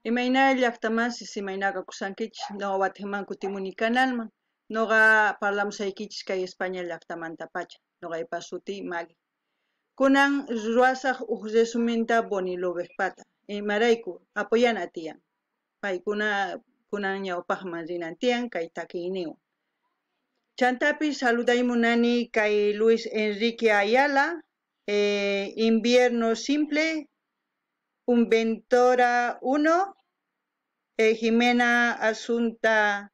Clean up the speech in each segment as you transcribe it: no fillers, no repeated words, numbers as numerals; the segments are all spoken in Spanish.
Imayna llaqtamansis imaynaqa kusankich noqa Guatemalman kutimuni kanalman. Noqa parlamusaykichis kay España llaqtamanta pacha. Noqaypa suti Maggie. Kunan ruwasaq huk resumenta Bonilobekpata. Imarayku apoyana tiyan. Paykuna kunan ñawpaqman rinan tiyan kay takiyniwan. Chantapi saludaymunani kay Luis Enrique Ayala, Invierno Simple, Unventora 1, Jimena Asunta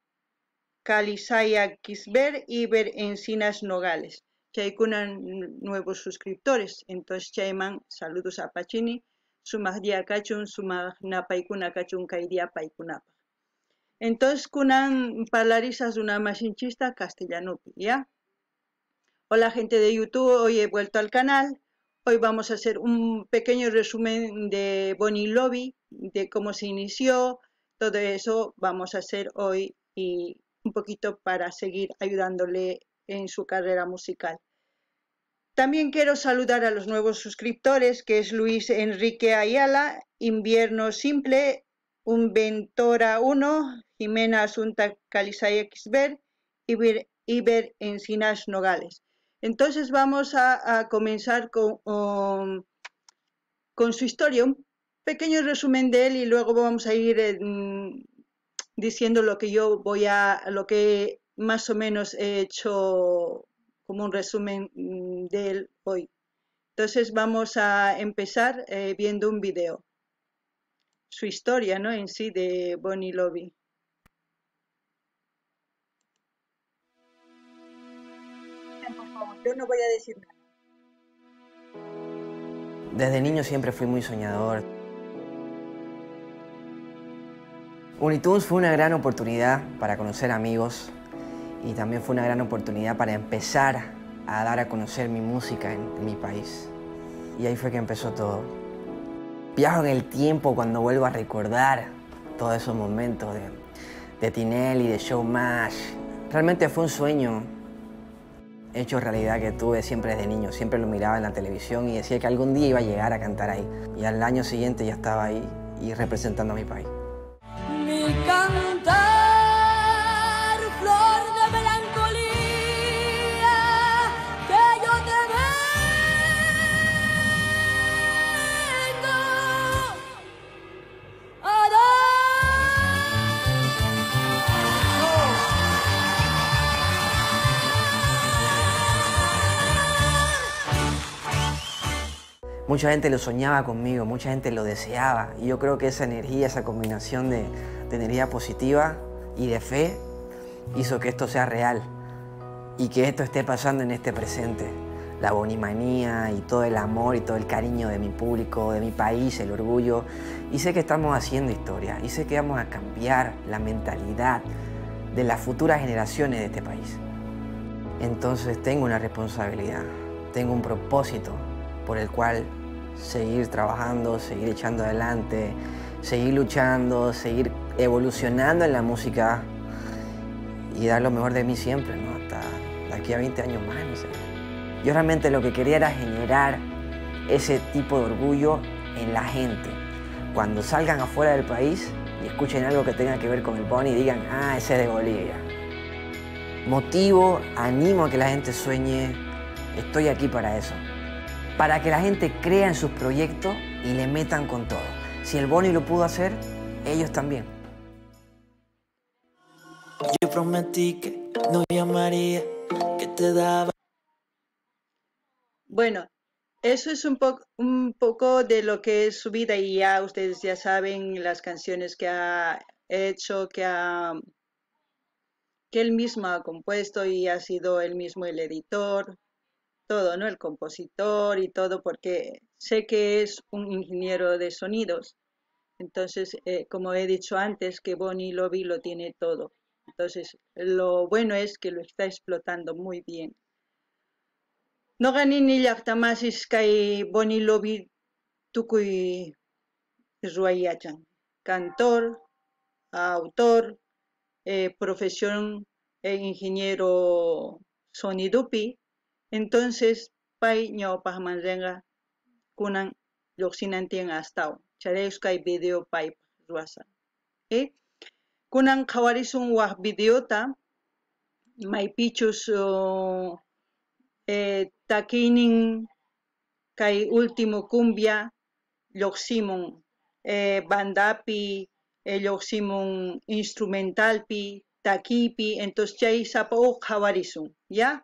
Calizaya Quisber, Iber Encinas Nogales. Chaykunan nuevos suscriptores. Entonces chayman saludos a Pachini. Sumaq día kachun, sumaq napaykuna kachun kay día paykunapaq. Entonces kunan parlarizas una masinchista castellanupi, ¿ya? Hola gente de YouTube, hoy he vuelto al canal. Hoy vamos a hacer un pequeño resumen de Bonnie Lobby, de cómo se inició, todo eso vamos a hacer hoy y un poquito para seguir ayudándole en su carrera musical. También quiero saludar a los nuevos suscriptores, que es Luis Enrique Ayala, Invierno Simple, Unventora 1, Jimena Asunta Calizaya Xber, Iber Encinas Nogales. Entonces vamos a comenzar con su historia, un pequeño resumen de él y luego vamos a ir diciendo lo que lo que más o menos he hecho como un resumen de él hoy. Entonces vamos a empezar viendo un video. Su historia, ¿no? En sí de Bonnie Lobby. Yo no voy a decir nada. Desde niño siempre fui muy soñador. Unitunes fue una gran oportunidad para conocer amigos y también fue una gran oportunidad para empezar a dar a conocer mi música en mi país. Y ahí fue que empezó todo. Viajo en el tiempo cuando vuelvo a recordar todos esos momentos de Tinelli, de Showmash. Realmente fue un sueño hecho realidad que tuve siempre desde niño. Siempre lo miraba en la televisión y decía que algún día iba a llegar a cantar ahí. Y al año siguiente ya estaba ahí y representando a mi país. Mi cantar, flor de melancolía, que yo te vengo a Mucha gente lo soñaba conmigo, mucha gente lo deseaba. Y yo creo que esa energía, esa combinación de energía positiva y de fe hizo que esto sea real y que esto esté pasando en este presente. La bonimanía y todo el amor y todo el cariño de mi público, de mi país, el orgullo. Y sé que estamos haciendo historia y sé que vamos a cambiar la mentalidad de las futuras generaciones de este país. Entonces tengo una responsabilidad, tengo un propósito por el cual seguir trabajando, seguir echando adelante, seguir luchando, seguir evolucionando en la música y dar lo mejor de mí siempre, ¿no? Hasta de aquí a 20 años más, no sé. Yo realmente lo que quería era generar ese tipo de orgullo en la gente. Cuando salgan afuera del país y escuchen algo que tenga que ver con el Bonnie y digan, ah, ese es de Bolivia. Motivo, animo a que la gente sueñe, estoy aquí para eso. Para que la gente crea en sus proyectos y le metan con todo. Si el Bonnie lo pudo hacer, ellos también. Yo prometí que no llamaría, que te daba. Bueno, eso es un poco de lo que es su vida y ya ustedes ya saben las canciones que ha hecho, que él mismo ha compuesto y ha sido él mismo el editor, todo, ¿no? El compositor y todo, porque sé que es un ingeniero de sonidos. Entonces, como he dicho antes, que Bonnie Lobby lo tiene todo. Entonces, lo bueno es que lo está explotando muy bien. No gané ni llaqtamasis kay Bonnie Lobby tukuy ruayachan. Cantor, autor, profesión ingeniero sonidupi. Entonces, pay ñawpaqman rinqa kunan lluqsinantian hasta chareusqay video pay ruasa. Kunan qhawarisun waq videota maypichus takiynin kay último cumbia lluqsimun bandapi lluqsimun instrumentalpi takipi, entonces chay sapa qhawarisun, ¿ya?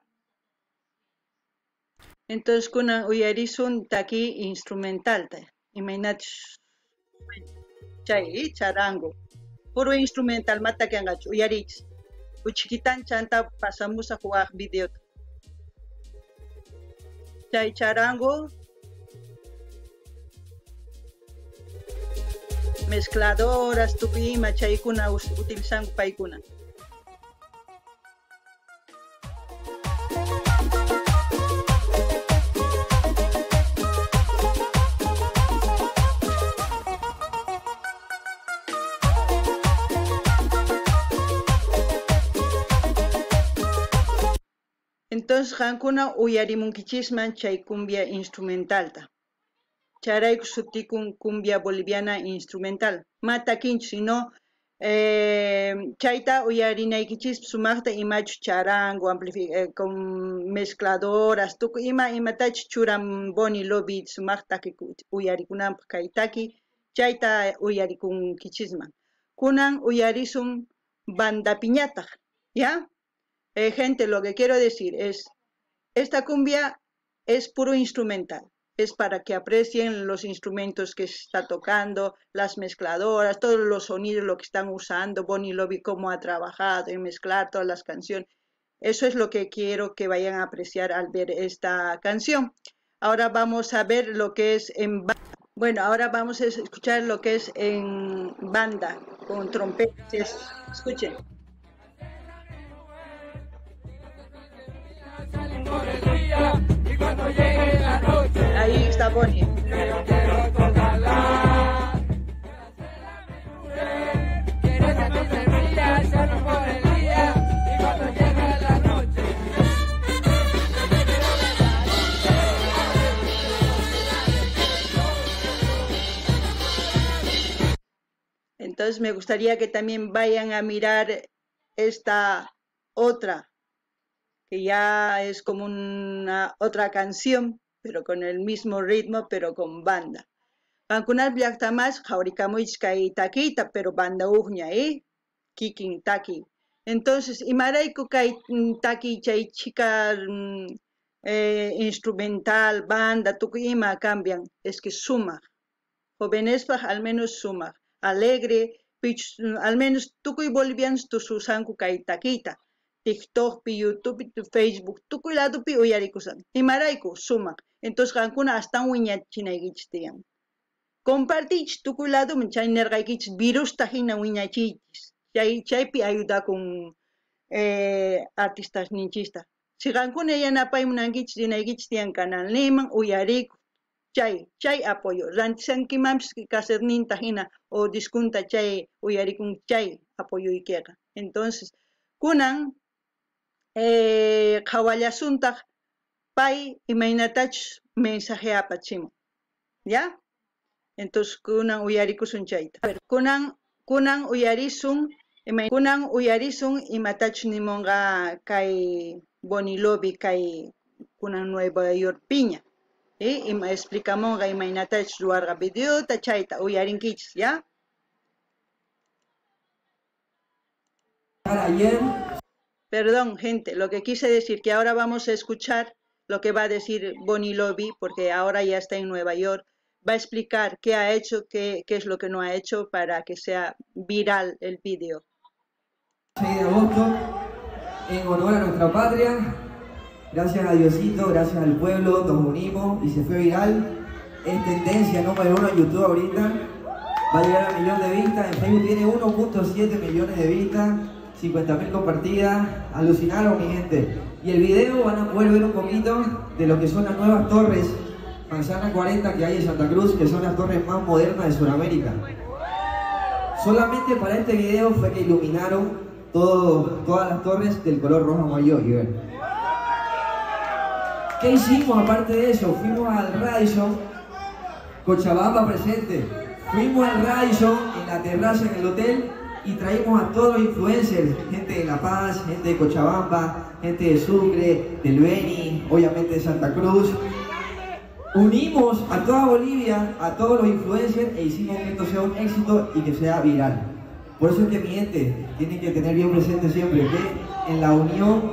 Entonces kunan uyarisun taki instrumentalta imaynachus chay charango puro instrumental mata kangachu uyarich uchikitan chanta pasamusaq waq videota chay charango mezcladoras tukuy ima chaykuna utilizanku paykuna. Entonces qankuna uyarimunkichisman chay cumbia instrumentalta. Charayku sutikun cumbia boliviana instrumental. Mata kinchu sino chayta uyarinaykichis sumaqta imachu charango, con mezcladoras, tuku imatachu churan boni lobby sumaqta uyarikunanpaq kaytaki chayta uyarikunkichisman. Kunan uyarisun banda piñataq, ¿ya? Gente, lo que quiero decir es, esta cumbia es puro instrumental, es para que aprecien los instrumentos que se está tocando, las mezcladoras, todos los sonidos, lo que están usando, Bonnie Lobby, cómo ha trabajado en mezclar todas las canciones. Eso es lo que quiero que vayan a apreciar al ver esta canción. Ahora vamos a ver lo que es en banda. Bueno, ahora vamos a escuchar lo que es en banda, con trompetas. Escuchen. Ahí está Bonnie. Entonces me gustaría que también vayan a mirar esta otra, que ya es como una otra canción, pero con el mismo ritmo, pero con banda. Kankunas llaqtamas qhawrikamuchis kay takiyta, pero banda uqña, kikin taki. Entonces, imarayku kay taki chay chica instrumental, banda, tukuy ima cambian, es que sumaq. Jovenespaq al menos sumaq, alegre, al menos tukuy bolivianos tususanku kay takiyta. TikTok, YouTube, Facebook, tukuy ladopi uyarikusan. Imarayku sumaq. Entonces qankuna hasta wiñachinaykichis tiyan. Compartichis tukuy lado chay nirqaykichis virusta hina wiñachichis. Chaypi ayudakun artistas ninchista. Si qankuna yanapaymunankichis rinaykichis tiyan canal niman uyariku. Chay apoyo. Rantisankimanpis kaserninta hina o diskunta chay uyarikun chay apoyuykiqa. Entonces, kunan qhawallasuntaq pay imaynatachus mensaje apachimun, ¿ya? Entonces kunan uyarikusun chayta. A ver, kunan uyarisun imatachus nimonqa kay Bonnie Lobby kay kunan Nueva York piña. Ima explicamonqa imaynatachus ruwarqa videota chayta uyarinkichis, ¿ya? Ayer. Perdón, gente, lo que quise decir que ahora vamos a escuchar lo que va a decir Bonnie Lobby, porque ahora ya está en Nueva York. Va a explicar qué ha hecho, qué es lo que no ha hecho para que sea viral el vídeo. 6 de agosto, en honor a nuestra patria, gracias a Diosito, gracias al pueblo, nos unimos y se fue viral. Es tendencia número 1 en YouTube ahorita. Va a llegar a 1 millón de vistas, en Facebook tiene 1.7 millones de vistas. 50.000 compartidas, alucinaron mi gente. Y el video van a poder ver un poquito de lo que son las nuevas torres Manzana 40 que hay en Santa Cruz, que son las torres más modernas de Sudamérica. Solamente para este video fue que iluminaron todas las torres del color rojo amarillo. ¿Qué hicimos aparte de eso? Fuimos al Radisson, Cochabamba presente. Fuimos al Radisson en la terraza en el hotel y traímos a todos los influencers, gente de La Paz, gente de Cochabamba, gente de Sucre, del Beni, obviamente de Santa Cruz. Unimos a toda Bolivia, a todos los influencers e hicimos que esto sea un éxito y que sea viral. Por eso es que mi gente tiene que tener bien presente siempre que en la unión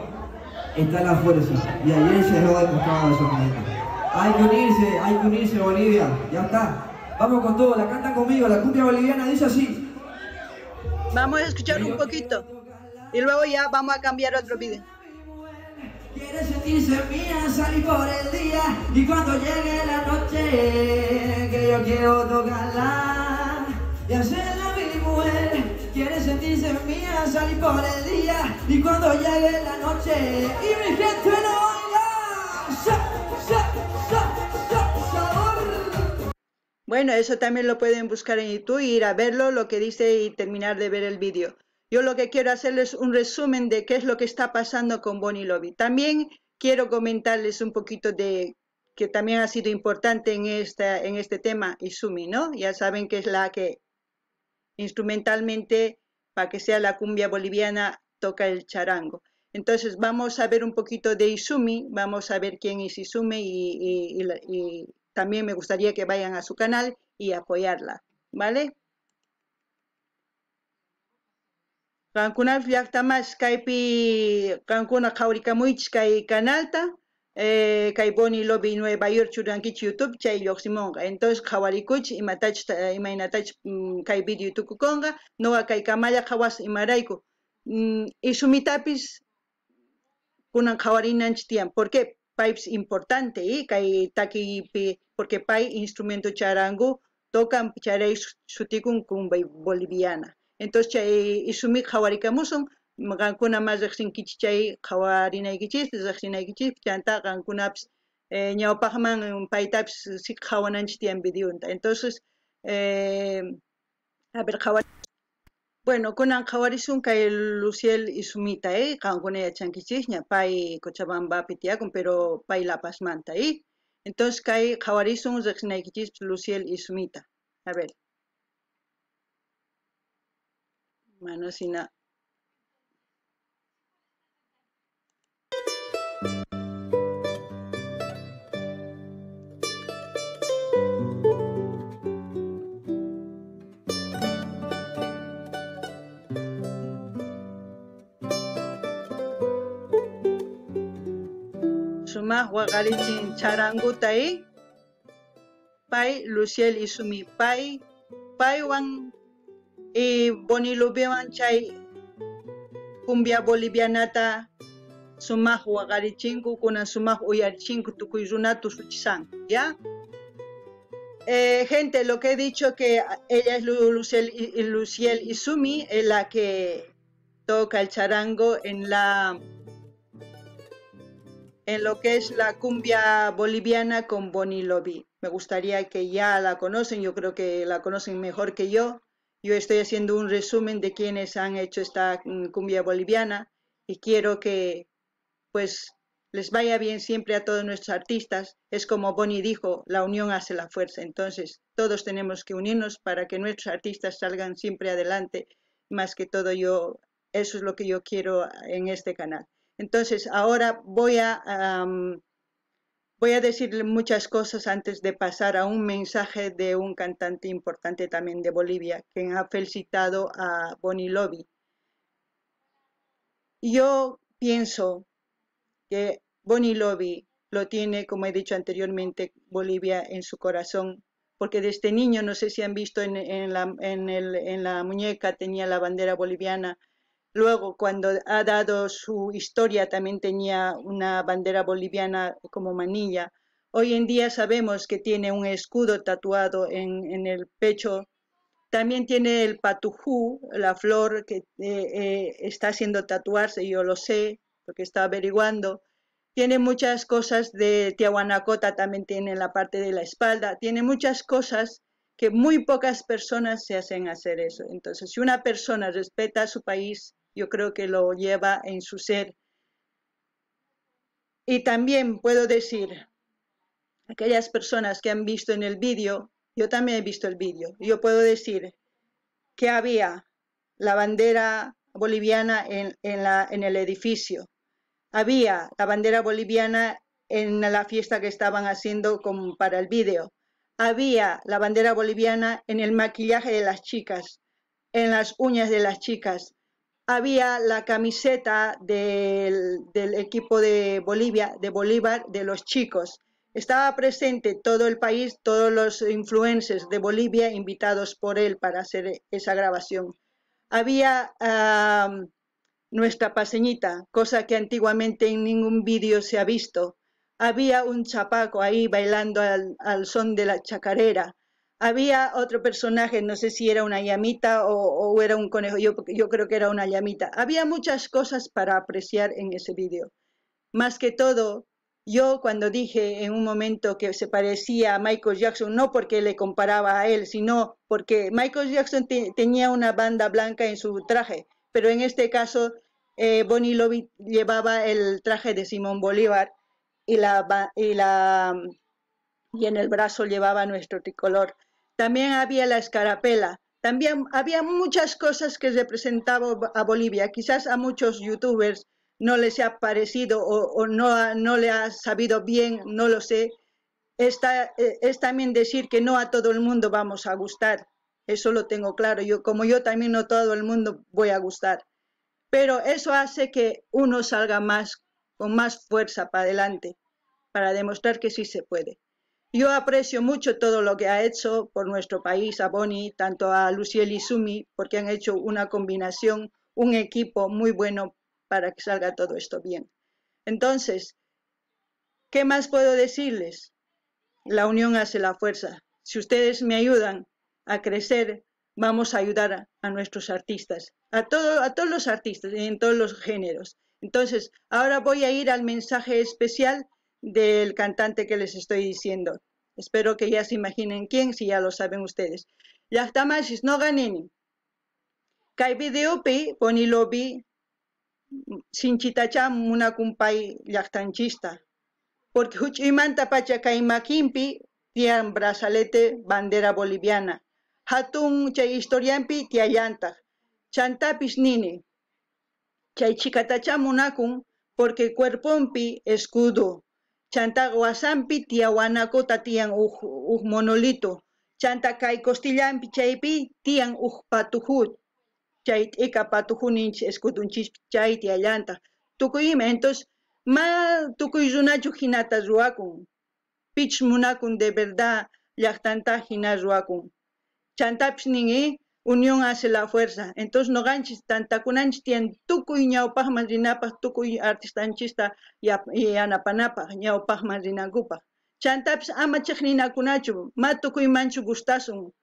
está la fuerza. Y ayer se dejó demostrado eso, mi gente. Hay que unirse Bolivia, ya está. Vamos con todo, la cantan conmigo, la cumbia boliviana dice así. Vamos a escuchar un poquito y luego ya vamos a cambiar otro video. Quiere sentirse mía, salir por el día y cuando llegue la noche que yo quiero tocarla y hacerla mi mujer. Quiere sentirse mía, salir por el día y cuando llegue la noche y mi gente no oiga. Bueno, eso también lo pueden buscar en YouTube, ir a verlo, lo que dice y terminar de ver el vídeo. Yo lo que quiero hacerles un resumen de qué es lo que está pasando con Bonnie Lobby. También quiero comentarles un poquito de que también ha sido importante en este tema Izumi, ¿no? Ya saben que es la que instrumentalmente, para que sea la cumbia boliviana, toca el charango. Entonces vamos a ver un poquito de Izumi, vamos a ver quién es Izumi y también me gustaría que vayan a su canal y apoyarla, ¿vale? Kankuna llaqtamas kaypi kankuna qhawrikamunchis kay canalta kay Bonnie Lobby Nueva York churankichis YouTube chay lluqsimunqa. Entonces qhawarikuchis imaynatachus kay video tukukunqa nuqa kay kamalla qhawas imarayku Izumitapis kunan qhawarinanchis tiyan. ¿Por qué? Paypis importante kay takipi porque pay instrumento charango tocan charay sutikun cumbia boliviana. Entonces chay Izumi qhawarikamusun qankuna mas riqsinkichis chay qhawarinaykichis riqsinaykichis chanta qankunapis ñawpaqman paytapis sik qhawananchis tiyan videonta. Entonces a ver bueno, kunan qhawarisun kay Luciel Izumita qankuna yachankichis ña pay Cochabambapi tiyakun pero pay La Pazmanta entonces kay qhawarisun riqsinaykichis Luciel Izumita. A ver. Mano sina. Sumaq waqarichin charanguta pay Luciel Izumi paywan Bonnie Lobbywan chay cumbia bolivianata sumaq waqarichinku kunan sumaq uyarichinku tukuy runata usuchisan, ¿ya? Gente, lo que he dicho que ella es Luciel Izumi, es la que toca el charango en lo que es la cumbia boliviana con Bonnie Lobby. Me gustaría que ya la conocen, yo creo que la conocen mejor que yo. Yo estoy haciendo un resumen de quienes han hecho esta cumbia boliviana y quiero que pues les vaya bien siempre a todos nuestros artistas. Es como Bonnie dijo, la unión hace la fuerza. Entonces todos tenemos que unirnos para que nuestros artistas salgan siempre adelante. Más que todo eso es lo que yo quiero en este canal. Entonces ahora voy a decirle muchas cosas antes de pasar a un mensaje de un cantante importante también de Bolivia, quien ha felicitado a Bonnie Lobby. Yo pienso que Bonnie Lobby lo tiene, como he dicho anteriormente, Bolivia en su corazón, porque desde niño, no sé si han visto en la muñeca tenía la bandera boliviana. Luego, cuando ha dado su historia, también tenía una bandera boliviana como manilla. Hoy en día sabemos que tiene un escudo tatuado en el pecho. También tiene el patujú, la flor que está haciendo tatuarse, yo lo sé, porque está averiguando. Tiene muchas cosas de Tiahuanacota, también tiene en la parte de la espalda. Tiene muchas cosas que muy pocas personas se hacen hacer eso. Entonces, si una persona respeta a su país, yo creo que lo lleva en su ser. Y también puedo decir, aquellas personas que han visto en el vídeo, yo también he visto el vídeo, yo puedo decir que había la bandera boliviana en el edificio. Había la bandera boliviana en la fiesta que estaban haciendo para el vídeo. Había la bandera boliviana en el maquillaje de las chicas, en las uñas de las chicas. Había la camiseta del equipo de Bolivia, de Bolívar, de los chicos. Estaba presente todo el país, todos los influencers de Bolivia invitados por él para hacer esa grabación. Había nuestra paseñita, cosa que antiguamente en ningún vídeo se ha visto. Había un chapaco ahí bailando al son de la chacarera. Había otro personaje, no sé si era una llamita o era un conejo, yo creo que era una llamita. Había muchas cosas para apreciar en ese vídeo. Más que todo, yo cuando dije en un momento que se parecía a Michael Jackson, no porque le comparaba a él, sino porque Michael Jackson tenía una banda blanca en su traje, pero en este caso Bonnie Lobby llevaba el traje de Simón Bolívar y, y en el brazo llevaba nuestro tricolor. También había la escarapela. También había muchas cosas que representaban a Bolivia. Quizás a muchos youtubers no les ha parecido o no le ha sabido bien, no lo sé. Es también decir que no a todo el mundo vamos a gustar. Eso lo tengo claro. Como yo también no todo el mundo voy a gustar. Pero eso hace que uno salga con más fuerza para adelante, para demostrar que sí se puede. Yo aprecio mucho todo lo que ha hecho por nuestro país, a Bonnie, tanto a Luciel y Sumi, porque han hecho una combinación, un equipo muy bueno para que salga todo esto bien. Entonces, ¿qué más puedo decirles? La unión hace la fuerza. Si ustedes me ayudan a crecer, vamos a ayudar a nuestros artistas, a todos los artistas en todos los géneros. Entonces, ahora voy a ir al mensaje especial del cantante que les estoy diciendo. Espero que ya se imaginen quién, si ya lo saben ustedes. Llaqtamashis no ganeni. Kay videopi ponilobi sinchitacha munakumpay llaqtanchista. Porque huch'imanta pacha kay makinpi tiyan brazalete bandera boliviana. Hatun chay historiampi tiyallantaq. Chantapis nini. Chay chikatacha munakun porque cuerpompi escudo. Chanta wasampi tiyawanakota tiyan monolito. Chanta kay costillampi chaypi tiyan patuhut. Chay t'ika patuhuninchis escudunchis chay tiyallantaq. Tukuymi entonces tukuy runachu hinata ruwakun. Pich munakun de verdad llaqtanta hina ruwakun. Chantapis ningi unión hace la fuerza. Entonces no ganchis tantakunanchis tiyan tukuy ñawpaqman rinapaq, tukuy artistanchista yanapanapaq ñawpaqman rinankupaq. Chantapis ama chiqninakunachu, ma tukuymanchu gustasun.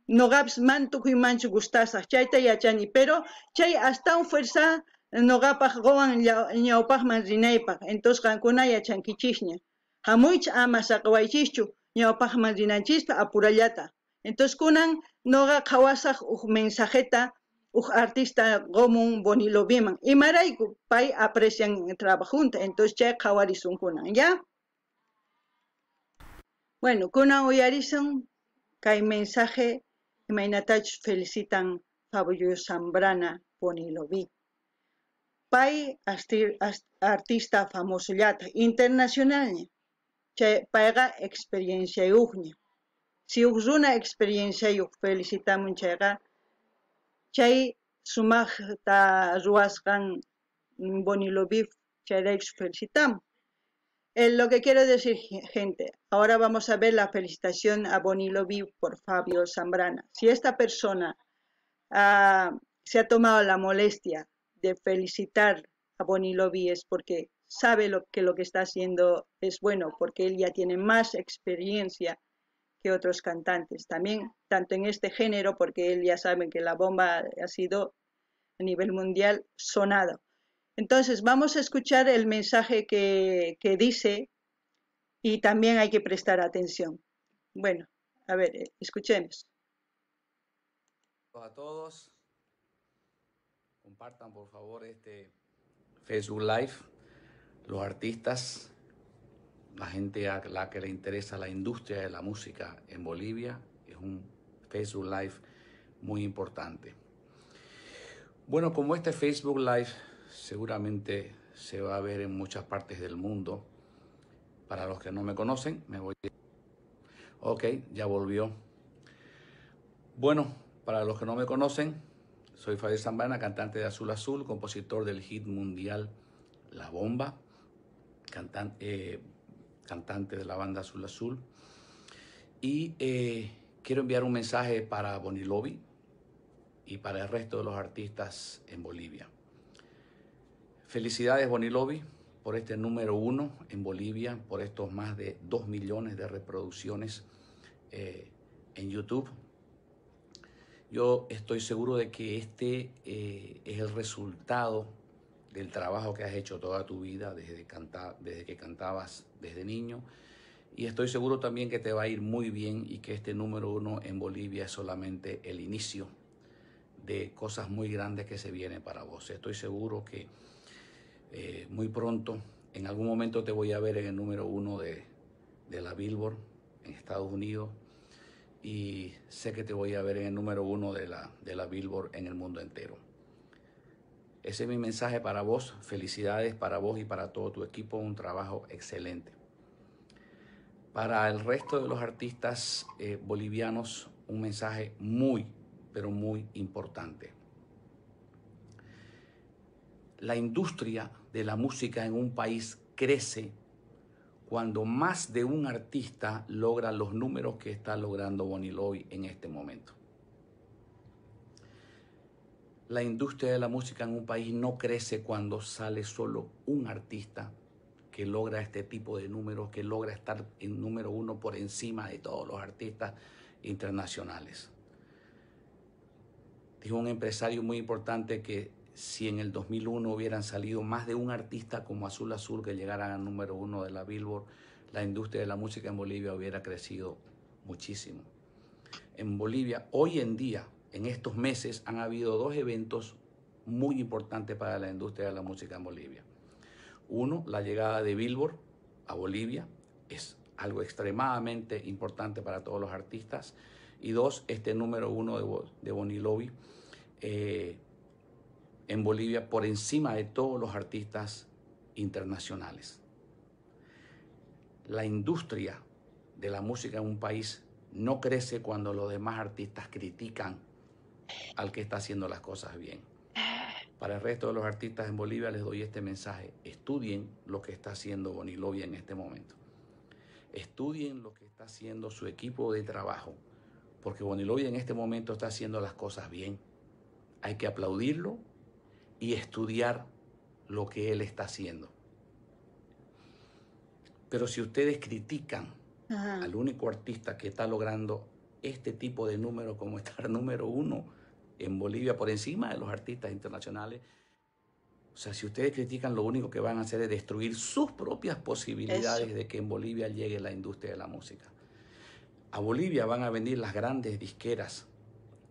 Noqapis man tukuymanchu gustasaq, chayta yachani, pero chay hasta un fuerza noqapaq qowan ñawpaqman rinaypaq. Entonces qankuna yachankichisña. Hamuycha ama saqwaychischu ñawpaqman rinanchista apurallata. Entonces kunan noqa qhawasaq mensajeta artista qomun Bonnie Lobiman. Imarayku pay aprecian trabajunta, entonces chay qhawarisun kunan, ¿ya? Bueno, kunan uyarisun kay mensaje imaynatachus felicitan Fabio Zambrana Bonnie Lobi. Pay artista famosollata internacionalña. Chay payqa experiencia yuqña. Si runa experiencia yuq felicitamun chayqa chay sumaqta ruwasqan Bonnie Lobi chayraykus felicitamos. Lo que quiero decir, gente, ahora vamos a ver la felicitación a Bonnie Lobi por Fabio Zambrana. Si esta persona se ha tomado la molestia de felicitar a Bonnie Lobi es porque sabe que lo que está haciendo es bueno, porque él ya tiene más experiencia que otros cantantes. También, tanto en este género, porque él ya sabe que la bomba ha sido a nivel mundial sonado. Entonces, vamos a escuchar el mensaje que dice y también hay que prestar atención. Bueno, a ver, escuchemos. A todos, compartan por favor este Facebook Live, los artistas, la gente a la que le interesa la industria de la música en Bolivia. Es un Facebook Live muy importante. Bueno, como este Facebook Live seguramente se va a ver en muchas partes del mundo, para los que no me conocen, me voy. Ok, ya volvió. Bueno, para los que no me conocen, soy Fabián Zambrana, cantante de Azul Azul, compositor del hit mundial La Bomba, cantante de la banda Azul Azul. Y quiero enviar un mensaje para Bonnie Lobby y para el resto de los artistas en Bolivia. Felicidades, Bonnie Lobby, por este número 1 en Bolivia, por estos más de 2 millones de reproducciones en YouTube. Yo estoy seguro de que este es el resultado del trabajo que has hecho toda tu vida desde que cantabas desde niño. Y estoy seguro también que te va a ir muy bien y que este número 1 en Bolivia es solamente el inicio de cosas muy grandes que se vienen para vos. Estoy seguro que muy pronto, en algún momento te voy a ver en el número 1 de la Billboard en Estados Unidos, y sé que te voy a ver en el número 1 de la Billboard en el mundo entero. Ese es mi mensaje para vos. Felicidades para vos y para todo tu equipo, un trabajo excelente. Para el resto de los artistas bolivianos, un mensaje muy, pero muy importante. La industria de la música en un país crece cuando más de un artista logra los números que está logrando Bonnie Lobby en este momento. La industria de la música en un país no crece cuando sale solo un artista que logra este tipo de números, que logra estar en número 1 por encima de todos los artistas internacionales. Dijo un empresario muy importante que si en el 2001 hubieran salido más de un artista como Azul Azul que llegaran al número 1 de la Billboard, la industria de la música en Bolivia hubiera crecido muchísimo. En Bolivia, hoy en día, en estos meses, han habido 2 eventos muy importantes para la industria de la música en Bolivia. Uno, la llegada de Billboard a Bolivia, es algo extremadamente importante para todos los artistas. Y 2, este número 1 de Bonnie Lobby en Bolivia por encima de todos los artistas internacionales. La industria de la música en un país no crece cuando los demás artistas critican al que está haciendo las cosas bien. Para el resto de los artistas en Bolivia les doy este mensaje: estudien lo que está haciendo Bonnie Lobby en este momento. Estudien lo que está haciendo su equipo de trabajo, porque Bonnie Lobby en este momento está haciendo las cosas bien. Hay que aplaudirlo y estudiar lo que él está haciendo. Pero si ustedes critican al único artista que está logrando este tipo de número como estar número 1 en Bolivia por encima de los artistas internacionales, o sea, si ustedes critican, lo único que van a hacer es destruir sus propias posibilidades de que en Bolivia llegue la industria de la música. A Bolivia van a venir las grandes disqueras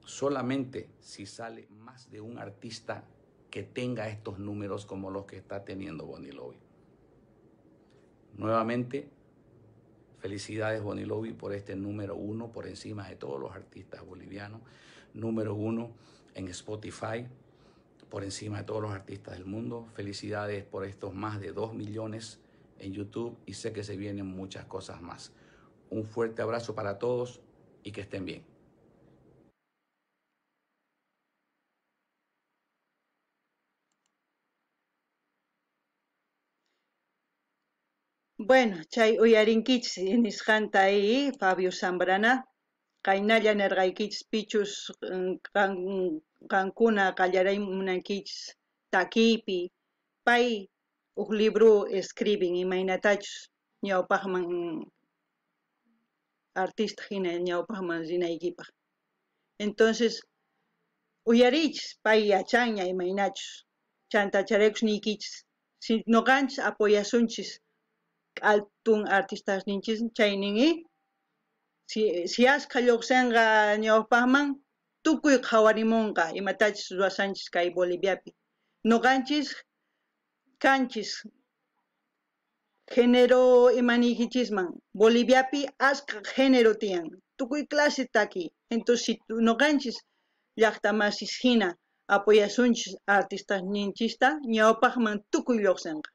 solamente si sale más de un artista que tenga estos números como los que está teniendo Bonnie Lobby. Nuevamente, felicidades Bonnie Lobby por este número 1 por encima de todos los artistas bolivianos, número 1 en Spotify, por encima de todos los artistas del mundo. Felicidades por estos más de 2 millones en YouTube y sé que se vienen muchas cosas más. Un fuerte abrazo para todos y que estén bien. Bueno, chay uyarinkichis nisqanta ahí Fabio Zambrana, kaynalla nirqaykichis pichus qankuna qallaraymunankichis takipi, pay uq libro escribin imaynatachus ñawpaqman artista hina ñawpaqman rinaykipaq. Entonces uyarichis pay yachanña imaynachus, chantacharaykus niykichis, si noqanchis apoyasunchis altun artistas ninchis chayninmi si asqa lluqsinqa ñawpaqman tukuy qhawarimunqa imatachis ruwasanchis kay Boliviapi. Noqanchis kanchis género imaniykichisman Boliviapi asqa género tiyan, tukuy clase taki. Entonces si noqanchis llaqtamasis hina apoyasunchis artistas ninchista ñawpaqman tukuy lluqsinqa.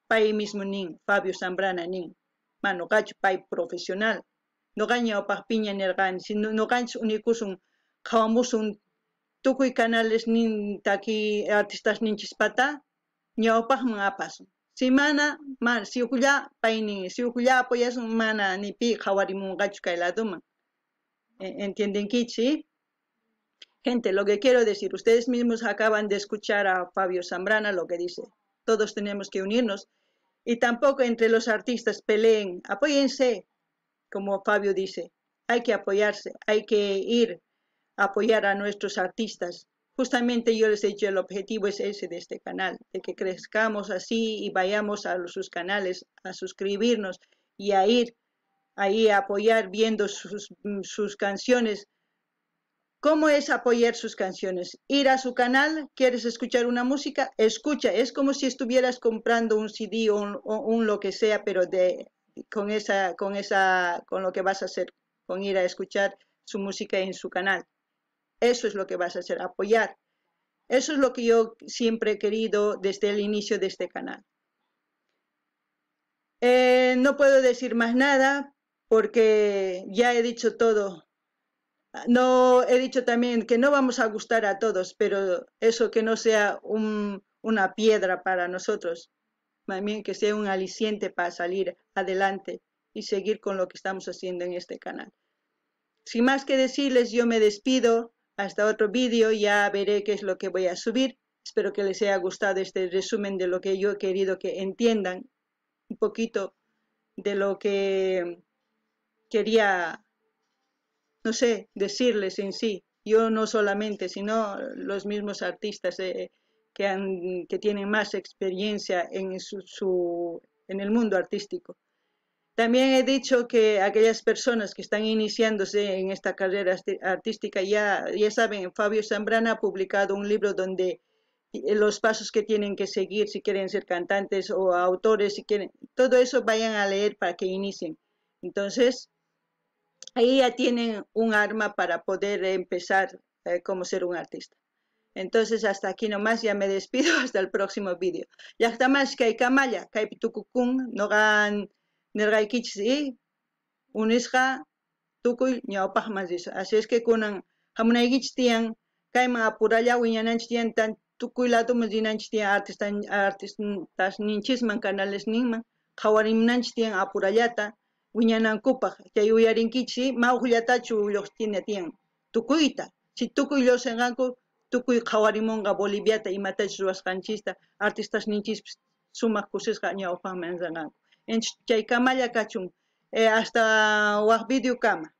Pay mismo nin, Fabio Zambrana nin, noqachu pay profesional, noqa ñawpaqpiña nirqani, si noqanchis unikusun qhawamusun tukuy canales nin taki artistas ninchispata ñawpaqman apasun. Si mana, si uklla pay nin, si uklla apoyasun mana ni pi qhawarimunqachu kay ladoman. ¿Entienden, sí? Gente, lo que quiero decir, ustedes mismos acaban de escuchar a Fabio Zambrana lo que dice. Todos tenemos que unirnos y tampoco entre los artistas peleen. Apóyense, como Fabio dice. Hay que apoyarse, hay que ir a apoyar a nuestros artistas. Justamente yo les he dicho, el objetivo es ese de este canal, de que crezcamos así y vayamos a sus canales a suscribirnos y a ir ahí a apoyar viendo sus canciones. ¿Cómo es apoyar sus canciones? Ir a su canal, ¿quieres escuchar una música? Escucha, es como si estuvieras comprando un CD o un lo que sea, pero con lo que vas a hacer, con ir a escuchar su música en su canal. Eso es lo que vas a hacer, apoyar. Eso es lo que yo siempre he querido desde el inicio de este canal. No puedo decir más nada porque ya he dicho todo. No, he dicho también que no vamos a gustar a todos, pero eso que no sea una piedra para nosotros, más bien que sea un aliciente para salir adelante y seguir con lo que estamos haciendo en este canal. Sin más que decirles, yo me despido. Hasta otro vídeo, ya veré qué es lo que voy a subir. Espero que les haya gustado este resumen de lo que yo he querido que entiendan un poquito de lo que quería, no sé, decirles en sí. Yo no solamente, sino los mismos artistas que tienen más experiencia en el mundo artístico. También he dicho que aquellas personas que están iniciándose en esta carrera artística ya saben, Fabio Zambrana ha publicado un libro donde los pasos que tienen que seguir si quieren ser cantantes o autores, si quieren, todo eso vayan a leer para que inicien. Entonces, ahí ya tienen un arma para poder empezar como ser un artista. Entonces, hasta aquí nomás, ya me despido, hasta el próximo vídeo. Llaqtamas kay kamalla, kay pitukukun, nogan nirqaykichis unisqa tukuy ñawpaqman riso. Así es que kunan hamunaykichis tiyan kayman apuralla wiñananchis tiyan tan tukuy ladoman rinanchis tiyan artistas ninchisman canales ninman qhawarimunanchis tiyan apurallata wiñanankupaq chay uyarinkichis mawqllatachu lluqstina tiyan tukuyta. Si tukuy lluqsinqanku tukuy qhawarimunqa Boliviata imatachus ruwasqanchista artistas ninchispis sumaq kusisqa ñawpaqman rinqanku. Chay kamalla kachun. Hasta waq video kama.